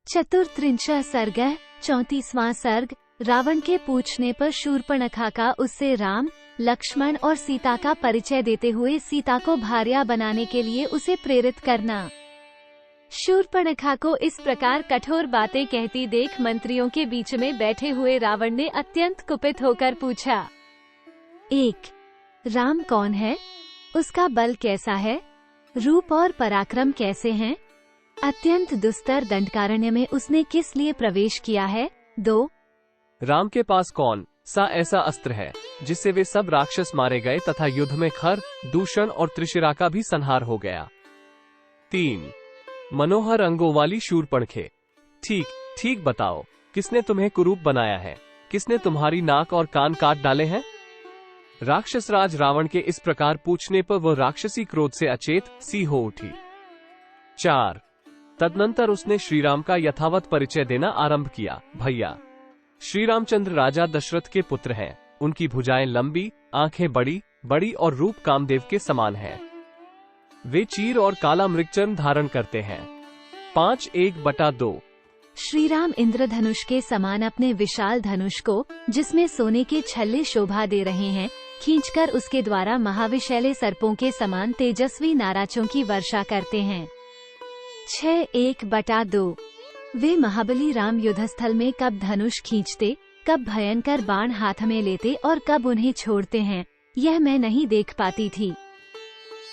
चतुर्त्रिंशः सर्गः 34वां सर्ग। रावण के पूछने पर शूर्पणखा का उससे राम, लक्ष्मण और सीता का परिचय देते हुए सीता को भार्या बनाने के लिए उसे प्रेरित करना। शूर्पणखा को इस प्रकार कठोर बातें कहती देख मंत्रियों के बीच में बैठे हुए रावण ने अत्यंत कुपित होकर पूछा। 1. राम कौन है? उसका बल कैसा है? रूप और पराक्रम कैसे हैं? अत्यंत दुस्तर दंडकारण्य में उसने किस लिए प्रवेश किया है? 2. राम के पास कौन सा ऐसा अस्त्र है जिससे वे सब राक्षस मारे गए तथा युद्ध में खर, दूषण और त्रिशिरा का भी संहार हो गया? 3. मनोहर अंगों वाली शूर्पणखे, ठीक बताओ, किसने तुम्हें कुरूप बनाया है? किसने तुम्हारी नाक और कान काट डाले हैं? राक्षस राज रावण के इस प्रकार पूछने पर वह राक्षसी क्रोध से अचेत सी हो उठी। 4. तदनंतर उसने श्रीराम का यथावत परिचय देना आरंभ किया। भैया, श्री रामचंद्र राजा दशरथ के पुत्र हैं। उनकी भुजाएं लंबी, आंखें बड़ी बड़ी और रूप कामदेव के समान है। वे चीर और काला मृगचर्म धारण करते हैं। 5:1/2। श्रीराम इंद्रधनुष के समान अपने विशाल धनुष को, जिसमें सोने के छल्ले शोभा दे रहे हैं, खींचकर उसके द्वारा महाविशैले सर्पों के समान तेजस्वी नाराजों की वर्षा करते हैं। 6:1/2। वे महाबली राम युद्धस्थल में कब धनुष खींचते, कब भयंकर बाण हाथ में लेते और कब उन्हें छोड़ते हैं, यह मैं नहीं देख पाती थी।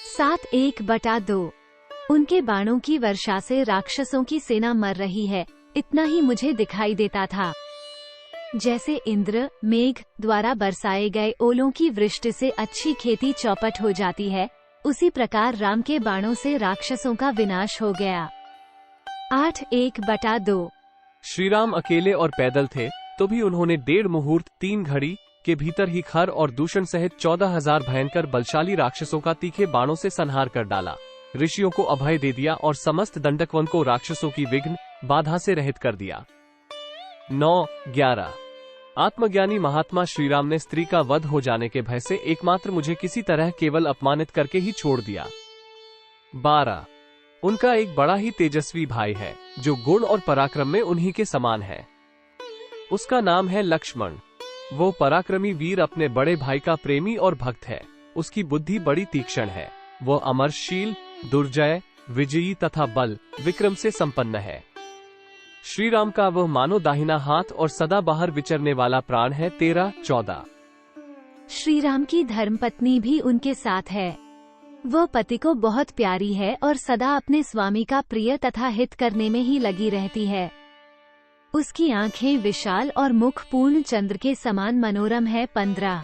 7:1/2। उनके बाणों की वर्षा से राक्षसों की सेना मर रही है, इतना ही मुझे दिखाई देता था। जैसे इंद्र मेघ द्वारा बरसाए गए ओलों की वृष्टि से अच्छी खेती चौपट हो जाती है, उसी प्रकार राम के बाणों से राक्षसों का विनाश हो गया। 8:1/2। श्रीराम अकेले और पैदल थे तो भी उन्होंने 1.5 मुहूर्त 3 घड़ी के भीतर ही खर और दूषण सहित 14,000 भयंकर बलशाली राक्षसों का तीखे बाणों से संहार कर डाला, ऋषियों को अभय दे दिया और समस्त दंडकवन को राक्षसों की विघ्न बाधा से रहित कर दिया। 9:11। आत्मज्ञानी महात्मा श्रीराम ने स्त्री का वध हो जाने के भय से एकमात्र मुझे किसी तरह केवल अपमानित करके ही छोड़ दिया। 12. उनका एक बड़ा ही तेजस्वी भाई है जो गुण और पराक्रम में उन्हीं के समान है। उसका नाम है लक्ष्मण। वो पराक्रमी वीर अपने बड़े भाई का प्रेमी और भक्त है। उसकी बुद्धि बड़ी तीक्ष्ण है। वो अमरशील, दुर्जय, विजयी तथा बल विक्रम से संपन्न है। श्रीराम का वह मानो दाहिना हाथ और सदा बाहर विचरने वाला प्राण है। 13-14। श्रीराम की धर्मपत्नी भी उनके साथ है। वह पति को बहुत प्यारी है और सदा अपने स्वामी का प्रिय तथा हित करने में ही लगी रहती है। उसकी आंखें विशाल और मुख पूर्ण चंद्र के समान मनोरम है। 15।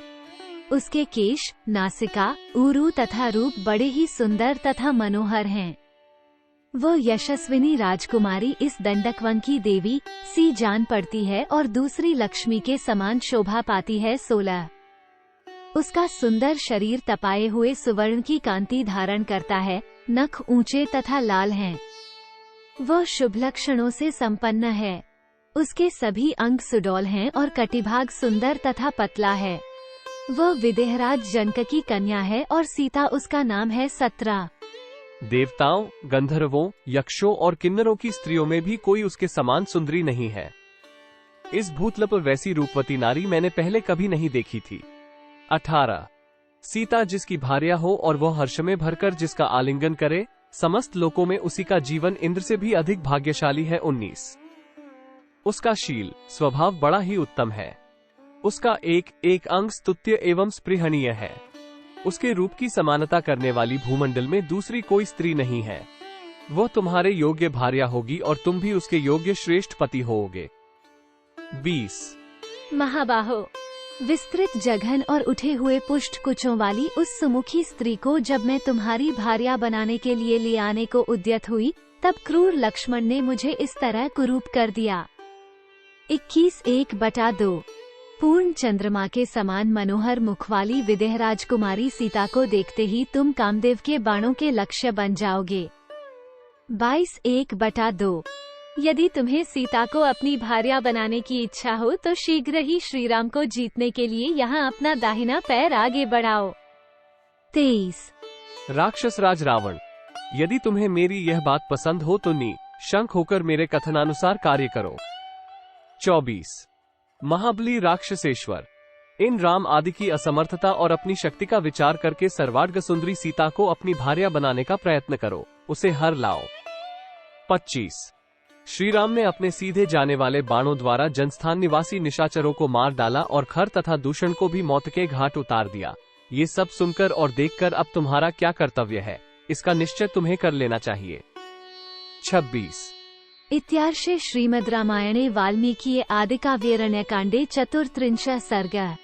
उसके केश, नासिका, ऊरू तथा रूप बड़े ही सुंदर तथा मनोहर हैं। वह यशस्विनी राजकुमारी इस दंडकवन की देवी सी जान पड़ती है और दूसरी लक्ष्मी के समान शोभा पाती है। 16। उसका सुंदर शरीर तपाए हुए सुवर्ण की कांति धारण करता है, नख ऊंचे तथा लाल हैं। वह शुभ लक्षणों से संपन्न है। उसके सभी अंग सुडौल हैं और कटिभाग सुंदर तथा पतला है। वह विदेहराज जनक की कन्या है और सीता उसका नाम है। 17। देवताओं, गंधर्वों, यक्षों और किन्नरों की स्त्रियों में भी कोई उसके समान सुंदरी नहीं है। इस भूतल पर वैसी रूपवती नारी मैंने पहले कभी नहीं देखी थी। 18। सीता जिसकी भार्या हो और वह हर्ष में भरकर जिसका आलिंगन करे, समस्त लोकों में उसी का जीवन इंद्र से भी अधिक भाग्यशाली है। 19। उसका शील स्वभाव बड़ा ही उत्तम है। उसका एक अंग स्तुत्य एवं स्पृहणीय है। उसके रूप की समानता करने वाली भूमंडल में दूसरी कोई स्त्री नहीं है। वह तुम्हारे योग्य भार्या होगी और तुम भी उसके योग्य श्रेष्ठ पति होोगे। 20। महाबाहो, विस्तृत जघन और उठे हुए पुष्ट कुचों वाली उस सुमुखी स्त्री को जब मैं तुम्हारी भार्या बनाने के लिए ले आने को उद्यत हुई, तब क्रूर लक्ष्मण ने मुझे इस तरह कुरूप कर दिया। 21:1/2। पूर्ण चंद्रमा के समान मनोहर मुख वाली विदेह राजकुमारी सीता को देखते ही तुम कामदेव के बाणों के लक्ष्य बन जाओगे। 22:1/2। यदि तुम्हें सीता को अपनी भार्या बनाने की इच्छा हो तो शीघ्र ही श्रीराम को जीतने के लिए यहाँ अपना दाहिना पैर आगे बढ़ाओ। 23। राक्षस राज रावण, यदि तुम्हें मेरी यह बात पसंद हो तो शंख होकर मेरे कथनानुसार कार्य करो। 24 महाबली राक्षसेश्वर। इन राम आदि की असमर्थता और अपनी शक्ति का विचार करके सर्वार्ग सुंदरी सीता को अपनी भार्या बनाने का प्रयत्न करो, उसे हर लाओ। 25 श्री राम ने अपने सीधे जाने वाले बाणों द्वारा जनस्थान निवासी निशाचरों को मार डाला और खर तथा दूषण को भी मौत के घाट उतार दिया। ये सब सुनकर और देखकर अब तुम्हारा क्या कर्तव्य है, इसका निश्चय तुम्हें कर लेना चाहिए। 26 इत्यार्षे श्रीमद् रामायणे वाल्मीकिये आदिकाव्यरण्यकाण्डे चतुर्त्रिंशः सर्गः।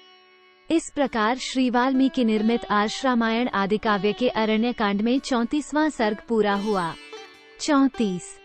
इस प्रकार श्री वाल्मीकि निर्मित आर्ष रामायण आदिकाव्य के अरण्यकांड में 34वां सर्ग पूरा हुआ। 34